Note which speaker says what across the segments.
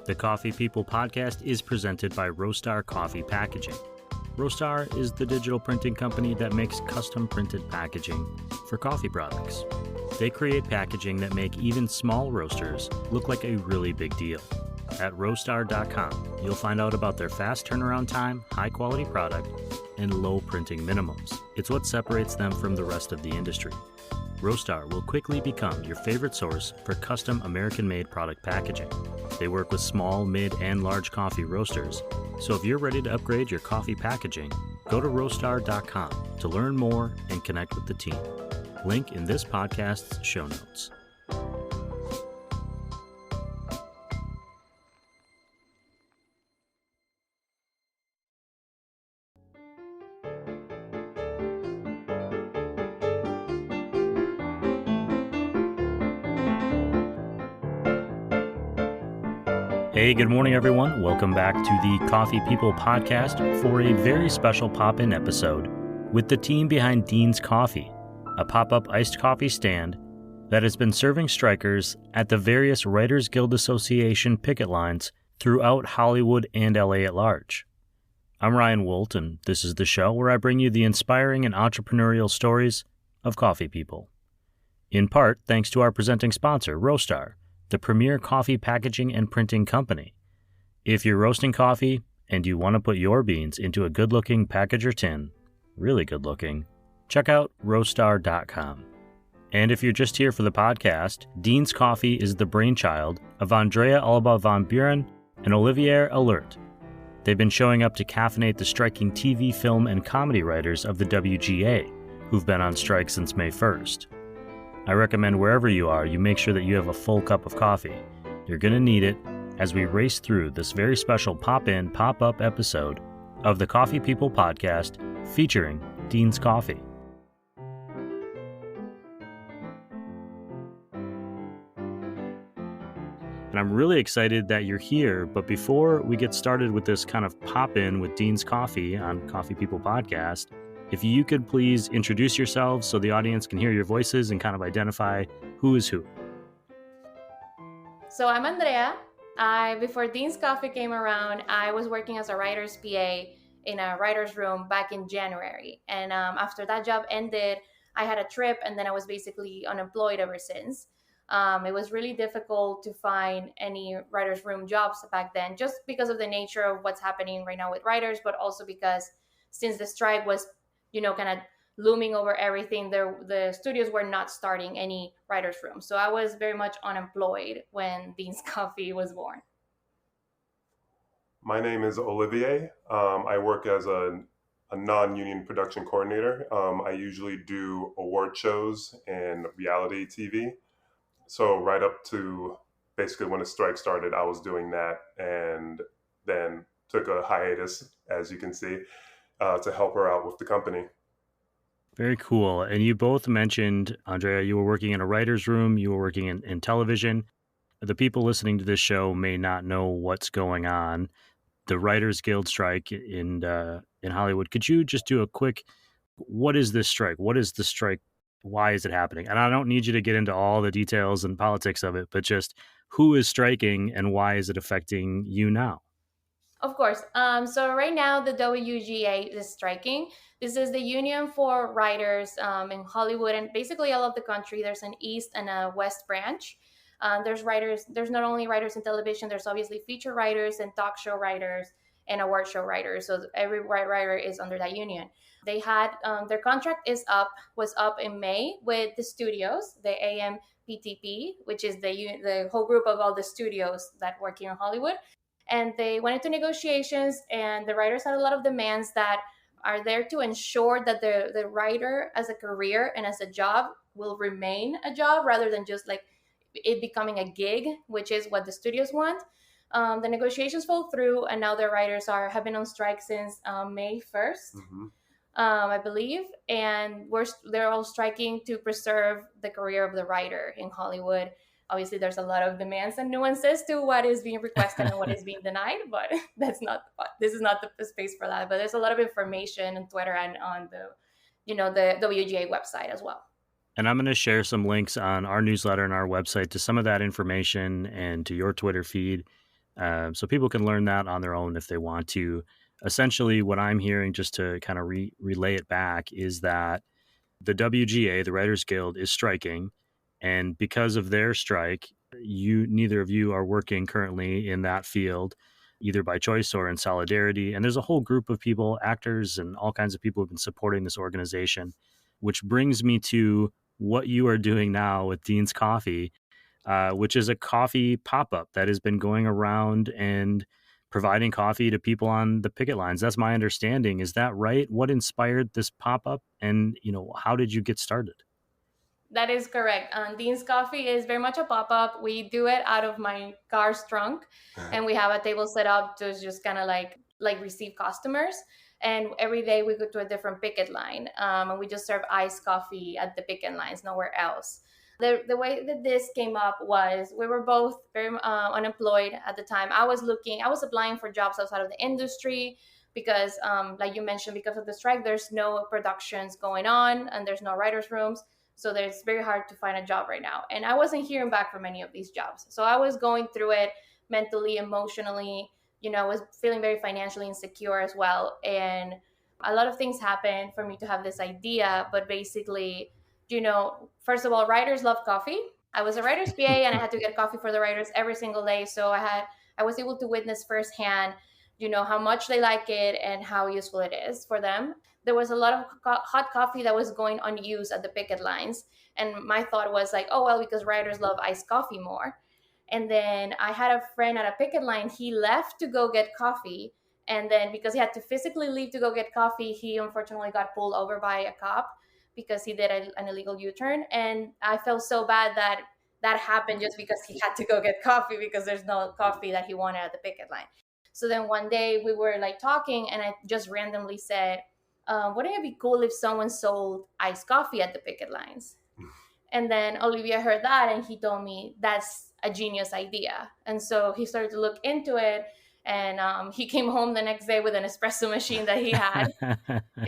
Speaker 1: The Coffee People podcast is presented by Roastery Coffee Packaging. Roastery is the digital printing company that makes custom printed packaging for coffee products. They create packaging that make even small roasters look like a really big deal. At roastery.com, you'll find out about their fast turnaround time, high-quality product, and low printing minimums. It's what separates them from the rest of the industry. Roastery will quickly become your favorite source for custom American-made product packaging. They work with small, mid, and large coffee roasters, so if you're ready to upgrade your coffee packaging, go to roastery.com to learn more and connect with the team. Link in this podcast's show notes. Hey, good morning, everyone. Welcome back to the Coffee People podcast for a very special pop-in episode with the team behind Dean's Coffee, a pop-up iced coffee stand that has been serving strikers at the various Writers Guild Association picket lines throughout Hollywood and LA at large. I'm Ryan Woldt, and this is the show where I bring you the inspiring and entrepreneurial stories of coffee people. In part, thanks to our presenting sponsor, Roastery, the premier coffee packaging and printing company. If you're roasting coffee and you want to put your beans into a good-looking package or tin, really good-looking, check out roastery.com. And if you're just here for the podcast, Dean's Coffee is the brainchild of Andrea Alba-von Buren and Olivier Alerte. They've been showing up to caffeinate the striking TV, film, and comedy writers of the WGA, who've been on strike since May 1st. I recommend wherever you are, you make sure that you have a full cup of coffee. You're going to need it as we race through this very special pop-in, pop-up episode of the Coffee People podcast featuring Dean's Coffee. And I'm really excited that you're here, but before we get started with this kind of pop-in with Dean's Coffee on Coffee People podcast, if you could please introduce yourselves so the audience can hear your voices and kind of identify who is who.
Speaker 2: So I'm Andrea. Before Dean's Coffee came around, I was working as a writer's PA in a writer's room back in January. And after that job ended, I had a trip and then I was basically unemployed ever since. It was really difficult to find any writer's room jobs back then, just because of the nature of what's happening right now with writers, but also because since the strike was kind of looming over everything, the studios were not starting any writer's room. So I was very much unemployed when Dean's Coffee was born.
Speaker 3: My name is Olivier. I work as a non-union production coordinator. I usually do award shows and reality TV. So right up to basically when the strike started, I was doing that and then took a hiatus, as you can see, to help her out with the company.
Speaker 1: Very cool. And you both mentioned, Andrea, you were working in a writer's room, you were working in television. The people listening to this show may not know what's going on. The Writers Guild strike in Hollywood. Could you just do a quick, what is this strike? What is the strike? Why is it happening? And I don't need you to get into all the details and politics of it, but just who is striking and why is it affecting you now?
Speaker 2: Of course. So right now, the WGA is striking. This is the union for writers in Hollywood and basically all of the country. There's an East and a West branch. There's writers. There's not only writers in television. There's obviously feature writers and talk show writers and award show writers. So every writer is under that union. They had their contract was up in May with the studios, the AMPTP, which is the whole group of all the studios that work here in Hollywood. And they went into negotiations, and the writers had a lot of demands that are there to ensure that the writer as a career and as a job will remain a job rather than just like it becoming a gig, which is what the studios want. The negotiations fell through, and now the writers have been on strike since May 1st, I believe. And they're all striking to preserve the career of the writer in Hollywood. Obviously, there's a lot of demands and nuances to what is being requested and what is being denied, but this is not the space for that. But there's a lot of information on Twitter and on the WGA website as well.
Speaker 1: And I'm going to share some links on our newsletter and our website to some of that information and to your Twitter feed. So people can learn that on their own if they want to. Essentially, what I'm hearing, just to kind of relay it back, is that the WGA, the Writers Guild, is striking, and because of their strike, neither of you are working currently in that field, either by choice or in solidarity. And there's a whole group of people, actors, and all kinds of people who've been supporting this organization, which brings me to what you are doing now with Dean's Coffee, which is a coffee pop-up that has been going around and providing coffee to people on the picket lines. That's my understanding. Is that right? What inspired this pop-up, and how did you get started?
Speaker 2: That is correct. Dean's Coffee is very much a pop-up. We do it out of my car's trunk, and we have a table set up to just kind of like receive customers. And every day we go to a different picket line, and we just serve iced coffee at the picket lines, nowhere else. The way that this came up was we were both very unemployed at the time. I was applying for jobs outside of the industry because, like you mentioned, because of the strike, there's no productions going on and there's no writers' rooms. So it's very hard to find a job right now. And I wasn't hearing back from any of these jobs. So I was going through it mentally, emotionally, I was feeling very financially insecure as well. And a lot of things happened for me to have this idea. But basically, first of all, writers love coffee. I was a writer's PA and I had to get coffee for the writers every single day. So I was able to witness firsthand, how much they like it and how useful it is for them. There was a lot of hot coffee that was going unused at the picket lines. And my thought was like, oh, well, because writers love iced coffee more. And then I had a friend at a picket line. He left to go get coffee. And then because he had to physically leave to go get coffee, he unfortunately got pulled over by a cop because he did an illegal U-turn. And I felt so bad that happened just because he had to go get coffee because there's no coffee that he wanted at the picket line. So then one day we were like talking and I just randomly said, wouldn't it be cool if someone sold iced coffee at the picket lines? And then Olivier heard that and he told me that's a genius idea. And so he started to look into it. And he came home the next day with an espresso machine that he had.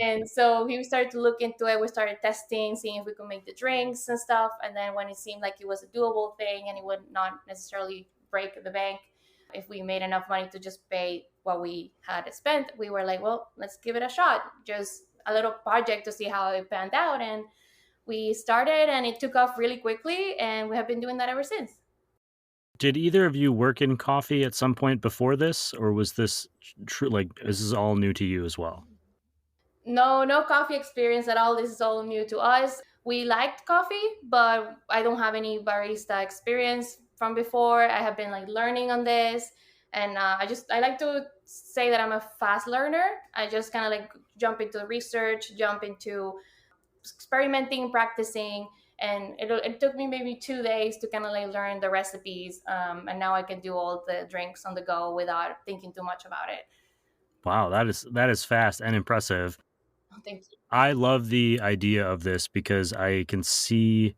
Speaker 2: And so he started to look into it. We started testing, seeing if we could make the drinks and stuff. And then when it seemed like it was a doable thing and it would not necessarily break the bank, if we made enough money to just pay what we had spent, we were like, well, let's give it a shot. Just a little project to see how it panned out. And we started and it took off really quickly. And we have been doing that ever since.
Speaker 1: Did either of you work in coffee at some point before this, or was this true? Like, this is all new to you as well?
Speaker 2: No coffee experience at all. This is all new to us. We liked coffee, but I don't have any barista experience from before. I have been like learning on this. And I like to say that I'm a fast learner. I just kind of like jump into research, jump into experimenting, practicing. And it took me maybe 2 days to kind of like learn the recipes. And now I can do all the drinks on the go without thinking too much about it.
Speaker 1: Wow, that is fast and impressive.
Speaker 2: Thank you.
Speaker 1: I love the idea of this because I can see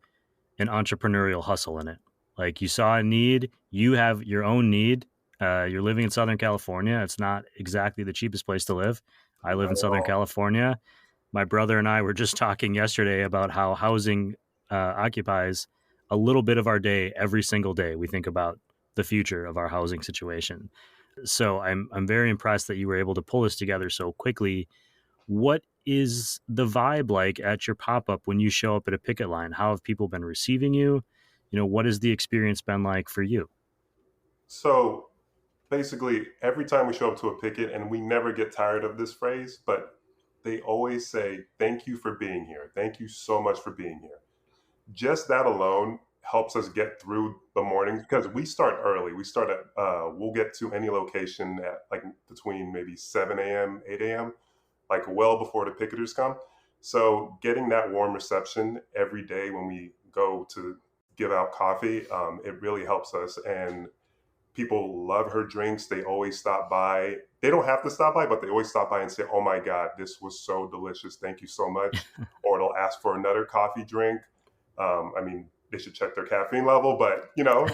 Speaker 1: an entrepreneurial hustle in it. Like, you saw a need, you have your own need. You're living in Southern California. It's not exactly the cheapest place to live. I live in Southern California. My brother and I were just talking yesterday about how housing occupies a little bit of our day every single day. We think about the future of our housing situation. So I'm very impressed that you were able to pull this together so quickly. What is the vibe like at your pop-up when you show up at a picket line? How have people been receiving you? What has the experience been like for you?
Speaker 3: So basically, every time we show up to a picket, and we never get tired of this phrase, but they always say, thank you for being here. Thank you so much for being here. Just that alone helps us get through the mornings because we start early. We start at, we'll get to any location at like between maybe 7 a.m., 8 a.m., like well before the picketers come. So getting that warm reception every day when we go to give out coffee, it really helps us. And people love her drinks. They always stop by. They don't have to stop by, but they always stop by and say, oh my God, this was so delicious. Thank you so much. Or they'll ask for another coffee drink. I mean, they should check their caffeine level, but no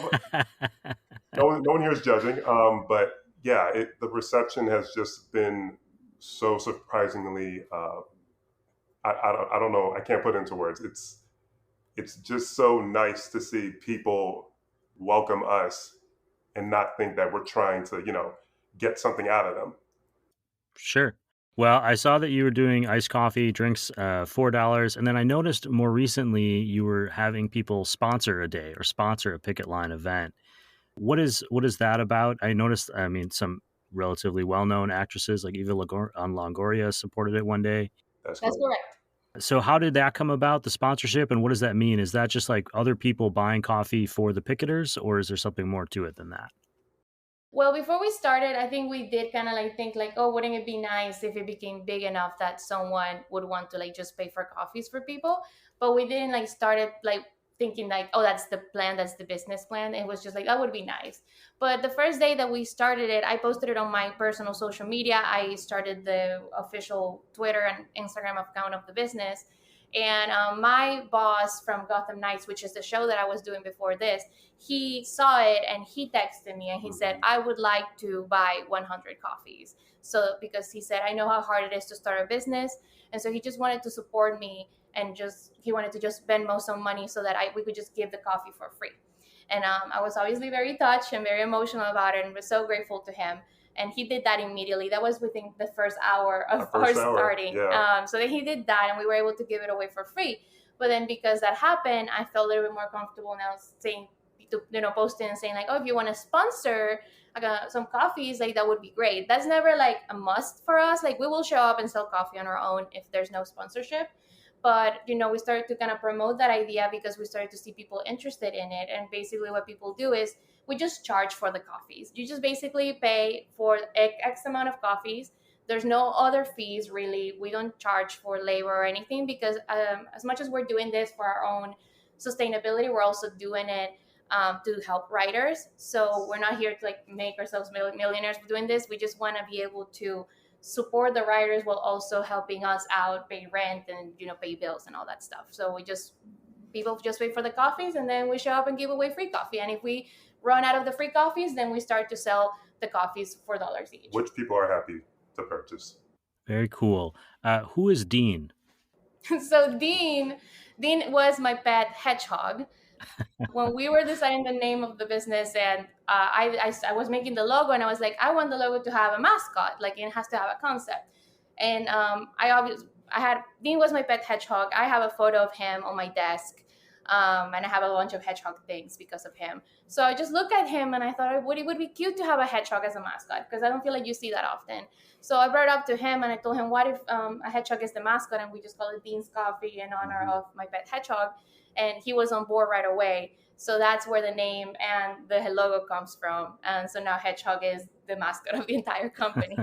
Speaker 3: one here is judging. But yeah, the reception has just been so surprisingly, I don't know. I can't put it into words. It's just so nice to see people welcome us and not think that we're trying to, get something out of them.
Speaker 1: Sure. Well, I saw that you were doing iced coffee drinks, $4, and then I noticed more recently you were having people sponsor a day or sponsor a picket line event. What is that about? I noticed, I mean, some relatively well-known actresses like Longoria supported it one day.
Speaker 3: That's
Speaker 2: That's
Speaker 3: correct.
Speaker 2: correct.
Speaker 1: So how did that come about, the sponsorship, and what does that mean? Is that just like other people buying coffee for the picketers, or is there something more to it than that?
Speaker 2: Well, before we started, I think we did kind of like think like, oh, wouldn't it be nice if it became big enough that someone would want to like just pay for coffees for people? But we didn't like started like thinking like, oh, that's the plan, that's the business plan. It was just like that would be nice. But the first day that we started it, I posted it on my personal social media. I started the official Twitter and Instagram account of the business. And my boss from Gotham Knights, which is the show that I was doing before this, he saw it and he texted me and he said, I would like to buy 100 coffees. So, because he said, I know how hard it is to start a business. And so he just wanted to support me and he wanted to just Venmo some money so that we could just give the coffee for free. And I was obviously very touched and very emotional about it and was so grateful to him. And he did that immediately. That was within the first hour of our starting.
Speaker 3: Yeah.
Speaker 2: So then he did that and we were able to give it away for free. But then because that happened, I felt a little bit more comfortable now saying, posting and saying like, oh, if you want to sponsor some coffees, like that would be great. That's never like a must for us. Like we will show up and sell coffee on our own if there's no sponsorship. But we started to kind of promote that idea because we started to see people interested in it. And basically what people do is we just charge for the coffees. You just basically pay for X amount of coffees. There's no other fees really. We don't charge for labor or anything because as much as we're doing this for our own sustainability, we're also doing it to help writers. So we're not here to like make ourselves millionaires doing this. We just want to be able to support the writers while also helping us out, pay rent and pay bills and all that stuff. So people just wait for the coffees and then we show up and give away free coffee. And if we run out of the free coffees, then we start to sell the coffees for $4 each.
Speaker 3: Which people are happy to purchase.
Speaker 1: Very cool. Who is Dean?
Speaker 2: So Dean was my pet hedgehog. When we were deciding the name of the business and I was making the logo and I was like, I want the logo to have a mascot, like it has to have a concept. And Dean was my pet hedgehog. I have a photo of him on my desk. And I have a bunch of hedgehog things because of him. So I just looked at him and I thought it would be cute to have a hedgehog as a mascot because I don't feel like you see that often. So I brought it up to him and I told him, what if a hedgehog is the mascot and we just call it Dean's Coffee in honor of my pet hedgehog? And he was on board right away. So that's where the name and the logo comes from. And so now Hedgehog is the mascot of the entire company.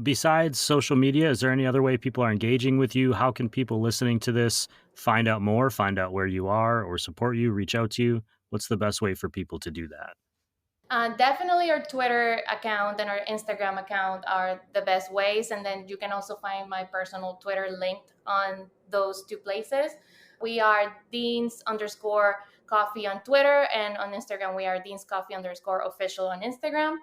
Speaker 1: Besides social media, is there any other way people are engaging with you? How can people listening to this find out more, find out where you are or support you, reach out to you? What's the best way for people to do that?
Speaker 2: Definitely our Twitter account and our Instagram account are the best ways. And then you can also find my personal Twitter linked on those two places. We are Deans_Coffee on Twitter, and on Instagram, we are Deans_Coffee_official on Instagram.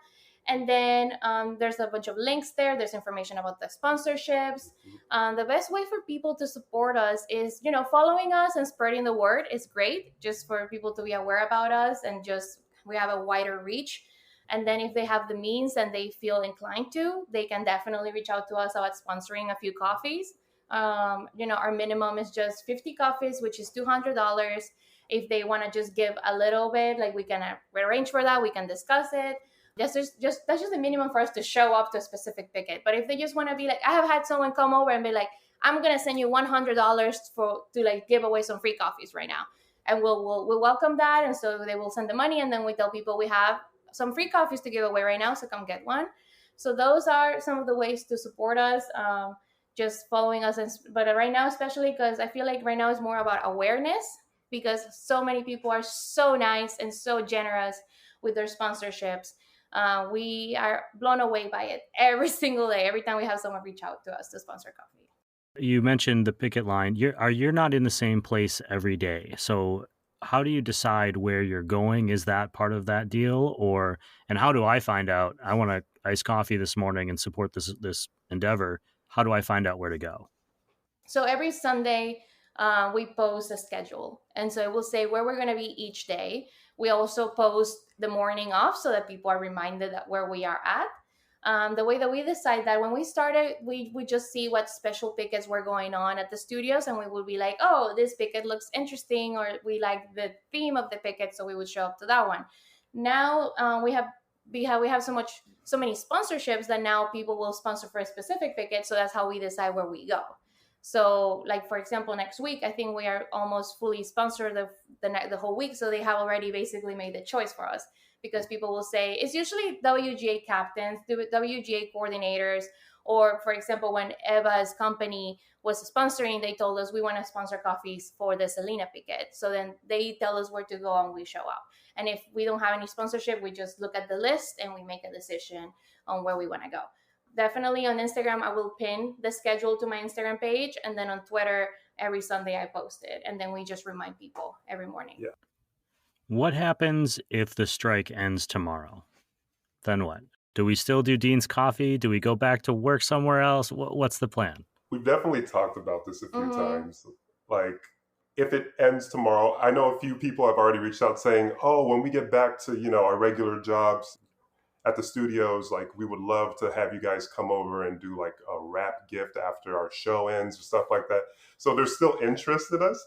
Speaker 2: And then there's a bunch of links there. There's information about the sponsorships. The best way for people to support us is, following us and spreading the word is great, just for people to be aware about us and just we have a wider reach. And then if they have the means and they feel inclined to, they can definitely reach out to us about sponsoring a few coffees. Our minimum is just 50 coffees, which is $200. If they want to just give a little bit, like we can arrange for that, we can discuss it. That's just the minimum for us to show up to a specific picket. But if they just want to be like, I have had someone come over and be like, I'm gonna send you $100 to like give away some free coffees right now, and we'll welcome that. And so they will send the money, and then we tell people we have some free coffees to give away right now, so come get one. So those are some of the ways to support us. Just following us. But right now, especially because I feel like right now is more about awareness because so many people are so nice and so generous with their sponsorships. We are blown away by it every single day, every time we have someone reach out to us to sponsor coffee.
Speaker 1: You mentioned the picket line. You're not in the same place every day. So how do you decide where you're going? Is that part of that deal? And how do I find out I want to ice coffee this morning and support this endeavor? How do I find out where to go?
Speaker 2: So every Sunday, we post a schedule. And so it will say where we're going to be each day. We also post the morning off so that people are reminded that where we are at. The way that we decide that when we started, we just see what special pickets were going on at the studios, and we would be like, oh, this picket looks interesting, or we like the theme of the picket, so we would show up to that one. Now we have so many sponsorships that now people will sponsor for a specific picket, so that's how we decide where we go. So, like for example, next week I think we are almost fully sponsored the whole week, so they have already basically made the choice for us, because people will say it's usually WGA captains, WGA coordinators, or for example, when Eva's company was sponsoring, they told us we want to sponsor coffees for the Selena Picket. So then they tell us where to go and we show up. And if we don't have any sponsorship, we just look at the list and we make a decision on where we want to go. Definitely on Instagram, I will pin the schedule to my Instagram page. And then on Twitter, every Sunday I post it. And then we just remind people every morning.
Speaker 3: Yeah.
Speaker 1: What happens if the strike ends tomorrow? Then what? Do we still do Dean's Coffee? Do we go back to work somewhere else? What's the plan?
Speaker 3: We've definitely talked about this a few times. Like, if it ends tomorrow, I know a few people have already reached out saying, oh, when we get back to, our regular jobs at the studios, like, we would love to have you guys come over and do like a wrap gift after our show ends or stuff like that. So there's still interest in us.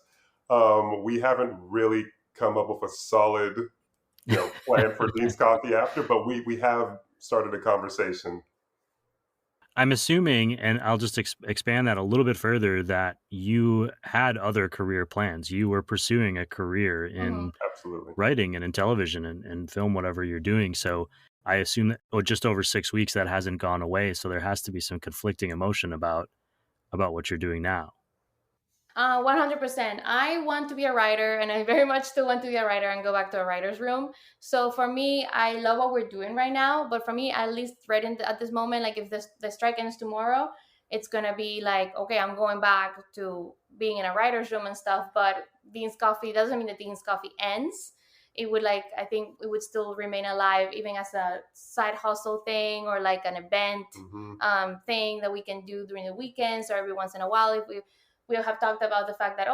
Speaker 3: We haven't really come up with a solid, plan for Dean's Coffee after, but we have started a conversation.
Speaker 1: I'm assuming, and I'll just expand that a little bit further, that you had other career plans. You were pursuing a career in
Speaker 3: Absolutely.
Speaker 1: writing and in television and film, whatever you're doing. So I assume that just over 6 weeks, that hasn't gone away. So there has to be some conflicting emotion about what you're doing now.
Speaker 2: 100%. I want to be a writer, and I very much still want to be a writer and go back to a writer's room. So for me, I love what we're doing right now. But for me, at least at this moment, like if the strike ends tomorrow, it's going to be like, okay, I'm going back to being in a writer's room and stuff. But Dean's Coffee doesn't mean that Dean's Coffee ends. It would I think it would still remain alive, even as a side hustle thing or like an event thing that we can do during the weekends or every once in a while. If we have talked about the fact that,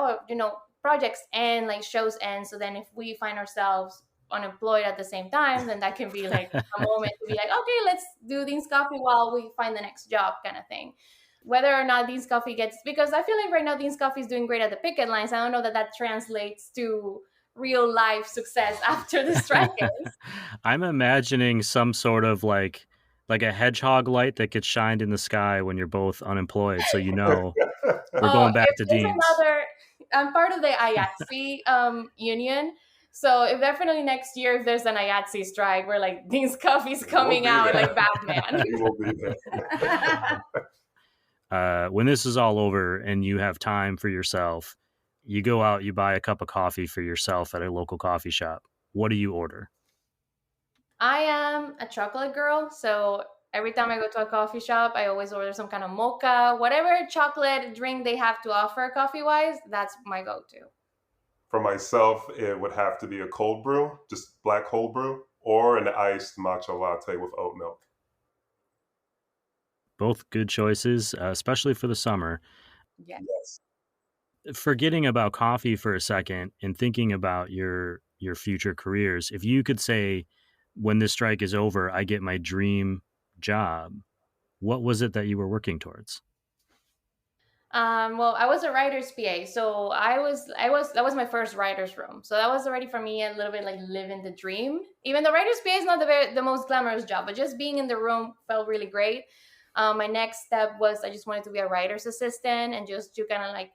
Speaker 2: projects end, like shows end. So then if we find ourselves unemployed at the same time, then that can be like a moment to be like, okay, let's do Dean's Coffee while we find the next job kind of thing. Whether or not Dean's Coffee because I feel like right now Dean's Coffee is doing great at the picket lines. I don't know that translates to real life success after the strike ends.
Speaker 1: I'm imagining some sort of like a hedgehog light that gets shined in the sky when you're both unemployed. So we're going back to Dean's.
Speaker 2: I'm part of the IATSE union. So if definitely next year, if there's an IATSE strike, we're like, Dean's Coffee's coming out like Batman.
Speaker 3: We will be
Speaker 1: there. When this is all over and you have time for yourself, you go out, you buy a cup of coffee for yourself at a local coffee shop. What do you order?
Speaker 2: I am a chocolate girl, so every time I go to a coffee shop, I always order some kind of mocha, whatever chocolate drink they have to offer coffee-wise, that's my go-to.
Speaker 3: For myself, it would have to be a cold brew, just black cold brew, or an iced matcha latte with oat milk.
Speaker 1: Both good choices, especially for the summer.
Speaker 3: Yes.
Speaker 1: Forgetting about coffee for a second and thinking about your future careers, if you could say, when this strike is over, I get my dream job, what was it that you were working towards?
Speaker 2: Well, I was a writer's PA, so that was my first writer's room. So that was already for me a little bit like living the dream. Even though writer's PA is not the most glamorous job, but just being in the room felt really great. My next step was I just wanted to be a writer's assistant and just to kind of like,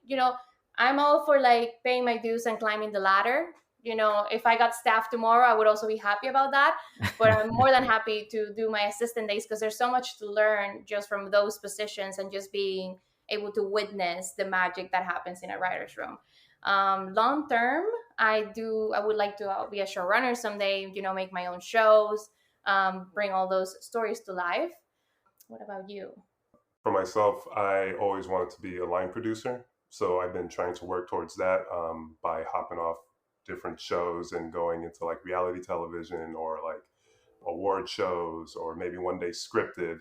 Speaker 2: I'm all for like paying my dues and climbing the ladder. If I got staff tomorrow, I would also be happy about that. But I'm more than happy to do my assistant days because there's so much to learn just from those positions and just being able to witness the magic that happens in a writer's room. Long term, I would like to be a showrunner someday, make my own shows, bring all those stories to life. What about you?
Speaker 3: For myself, I always wanted to be a line producer. So I've been trying to work towards that by hopping off different shows and going into like reality television or like award shows or maybe one day scripted.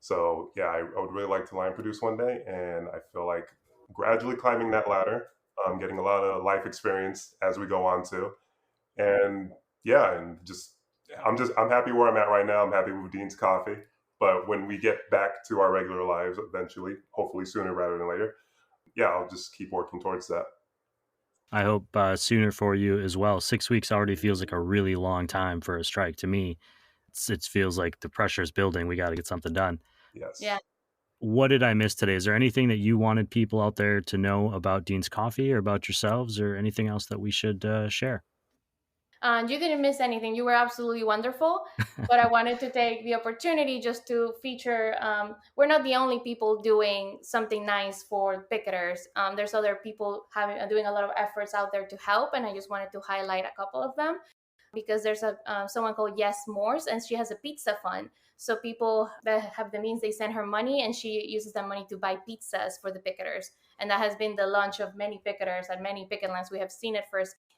Speaker 3: So yeah, I would really like to line produce one day, and I feel like gradually climbing that ladder. getting a lot of life experience as we go on too. And yeah, and I'm happy where I'm at right now. I'm happy with Dean's Coffee. But when we get back to our regular lives eventually, hopefully sooner rather than later, yeah, I'll just keep working towards that.
Speaker 1: I hope sooner for you as well. 6 weeks already feels like a really long time for a strike to me. It feels like the pressure is building. We got to get something done.
Speaker 3: Yes.
Speaker 2: Yeah.
Speaker 1: What did I miss today? Is there anything that you wanted people out there to know about Dean's Coffee or about yourselves or anything else that we should share?
Speaker 2: You didn't miss anything. You were absolutely wonderful. But I wanted to take the opportunity just to feature, we're not the only people doing something nice for picketers. There's other people doing a lot of efforts out there to help. And I just wanted to highlight a couple of them because there's someone called Yes Moores, and she has a pizza fund. So people that have the means, they send her money and she uses that money to buy pizzas for the picketers. And that has been the launch of many picketers at many picket lines. We have seen it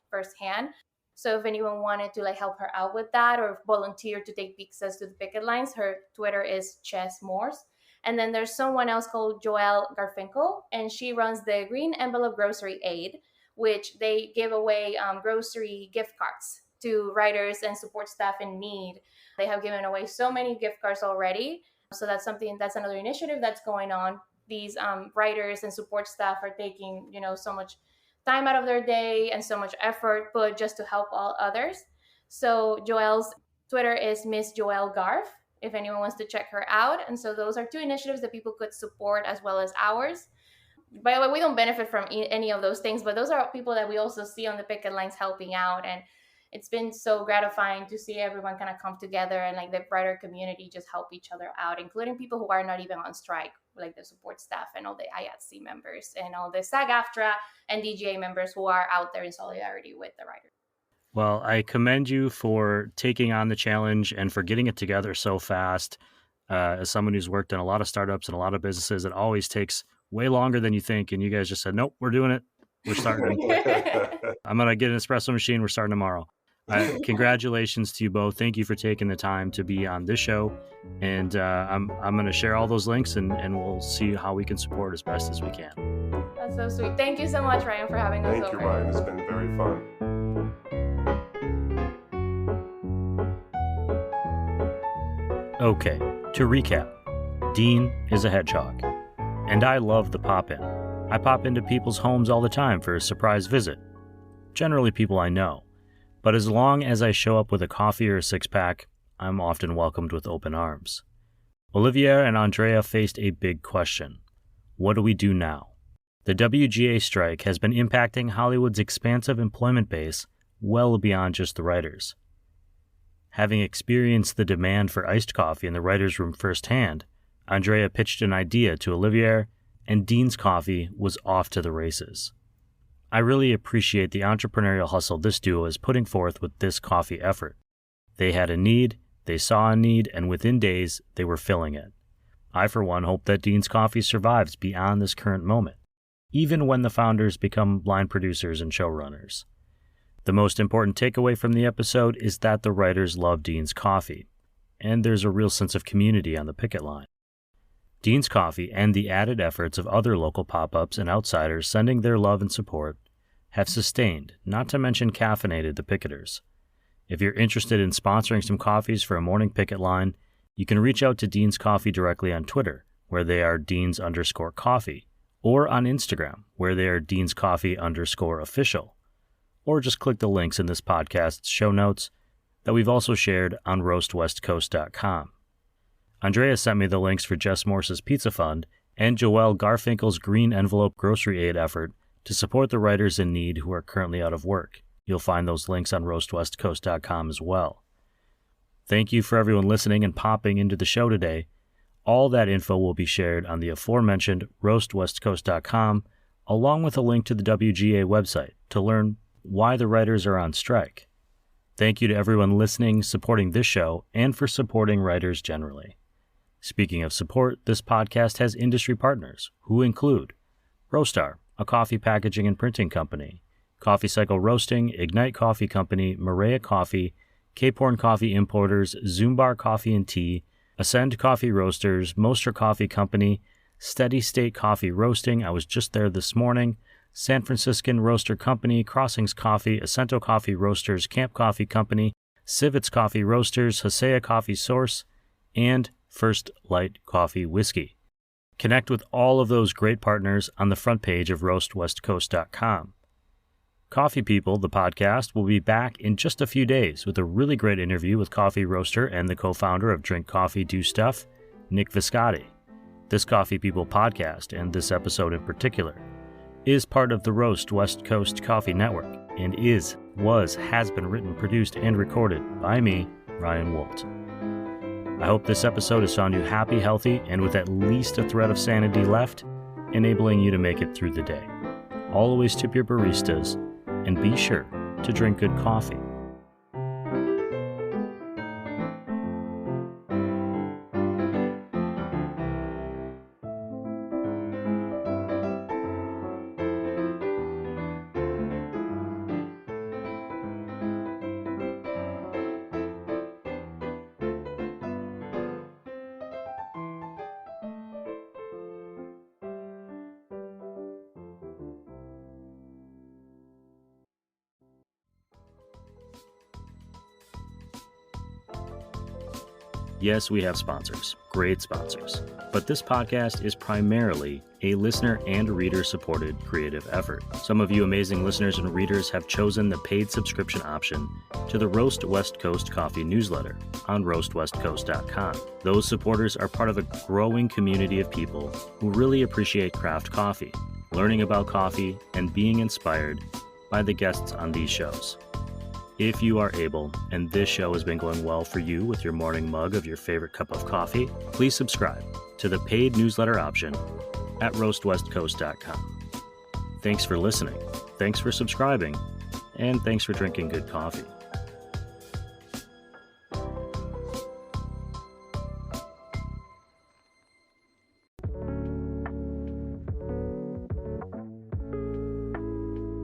Speaker 2: firsthand. So if anyone wanted to help her out with that or volunteer to take pizzas to the picket lines, her Twitter is Chess Moores. And then there's someone else called Joelle Garfinkel, and she runs the Green Envelope Grocery Aid, which they give away grocery gift cards to writers and support staff in need. They have given away so many gift cards already. So that's another initiative that's going on. These writers and support staff are taking, so much time out of their day and so much effort, but just to help all others. So Joelle's Twitter is Miss Joelle Garf, if anyone wants to check her out. And so those are two initiatives that people could support as well as ours. By the way, we don't benefit from any of those things, but those are people that we also see on the picket lines helping out. And it's been so gratifying to see everyone kind of come together and the writer community just help each other out, including people who are not even on strike, like the support staff and all the IATSE members and all the SAG-AFTRA and DGA members who are out there in solidarity with the writers.
Speaker 1: Well, I commend you for taking on the challenge and for getting it together so fast. As someone who's worked in a lot of startups and a lot of businesses, it always takes way longer than you think. And you guys just said, nope, we're doing it. We're starting. I'm going to get an espresso machine. We're starting tomorrow. Congratulations to you both. Thank you for taking the time to be on this show. And I'm going to share all those links and we'll see how we can support as best as we can.
Speaker 2: That's so sweet. Thank you so much, Ryan, for having us over.
Speaker 3: Thank you, Ryan. It's been very fun.
Speaker 1: Okay, to recap, Dean is a hedgehog. And I love the pop-in. I pop into people's homes all the time for a surprise visit. Generally people I know. But as long as I show up with a coffee or a six-pack, I'm often welcomed with open arms. Olivier and Andrea faced a big question. What do we do now? The WGA strike has been impacting Hollywood's expansive employment base well beyond just the writers. Having experienced the demand for iced coffee in the writer's room firsthand, Andrea pitched an idea to Olivier, and Dean's Coffee was off to the races. I really appreciate the entrepreneurial hustle this duo is putting forth with this coffee effort. They had a need, they saw a need, and within days, they were filling it. I, for one, hope that Dean's Coffee survives beyond this current moment, even when the founders become line producers and showrunners. The most important takeaway from the episode is that the writers love Dean's Coffee, and there's a real sense of community on the picket line. Dean's Coffee and the added efforts of other local pop-ups and outsiders sending their love and support have sustained, not to mention caffeinated, the picketers. If you're interested in sponsoring some coffees for a morning picket line, you can reach out to Dean's Coffee directly on Twitter, where they are Deans_Coffee, or on Instagram, where they are Deans_Coffee_official, or just click the links in this podcast's show notes that we've also shared on roastwestcoast.com. Andrea sent me the links for Jess Morse's Pizza Fund and Joelle Garfinkel's Green Envelope Grocery Aid effort to support the writers in need who are currently out of work. You'll find those links on roastwestcoast.com as well. Thank you for everyone listening and popping into the show today. All that info will be shared on the aforementioned roastwestcoast.com, along with a link to the WGA website to learn why the writers are on strike. Thank you to everyone listening, supporting this show, and for supporting writers generally. Speaking of support, this podcast has industry partners, who include Roastar, a coffee packaging and printing company, Coffee Cycle Roasting, Ignite Coffee Company, Maria Coffee, Cape Horn Coffee Importers, Zoombar Coffee and Tea, Ascend Coffee Roasters, Moster Coffee Company, Steady State Coffee Roasting, I was just there this morning, San Franciscan Roaster Company, Crossings Coffee, Acento Coffee Roasters, Camp Coffee Company, Civets Coffee Roasters, Hasea Coffee Source, and First Light Coffee Whiskey. Connect with all of those great partners on the front page of roastwestcoast.com. Coffee People, the podcast, will be back in just a few days with a really great interview with coffee roaster and the co-founder of Drink Coffee Do Stuff, Nick Viscotti. This Coffee People podcast, and this episode in particular, is part of the Roast West Coast Coffee Network and has been written, produced, and recorded by me, Ryan Woldt. I hope this episode has found you happy, healthy, and with at least a thread of sanity left, enabling you to make it through the day. Always tip your baristas, and be sure to drink good coffee. Yes, we have sponsors, great sponsors, but this podcast is primarily a listener and reader-supported creative effort. Some of you amazing listeners and readers have chosen the paid subscription option to the Roast West Coast Coffee newsletter on roastwestcoast.com. Those supporters are part of a growing community of people who really appreciate craft coffee, learning about coffee, and being inspired by the guests on these shows. If you are able, and this show has been going well for you with your morning mug of your favorite cup of coffee, please subscribe to the paid newsletter option at roastwestcoast.com. Thanks for listening, thanks for subscribing, and thanks for drinking good coffee.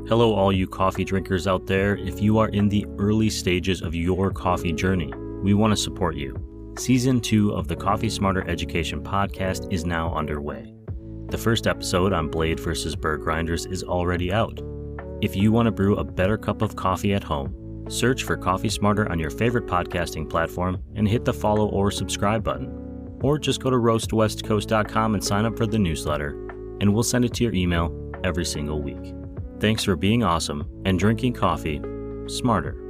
Speaker 1: Hello, all you coffee drinkers out there. If you are in the early stages of your coffee journey, we want to support you. Season 2 of the Coffee Smarter Education podcast is now underway. The first episode on Blade versus Burr grinders is already out. If you want to brew a better cup of coffee at home, search for Coffee Smarter on your favorite podcasting platform and hit the follow or subscribe button. Or just go to roastwestcoast.com and sign up for the newsletter, and we'll send it to your email every single week. Thanks for being awesome and drinking coffee smarter.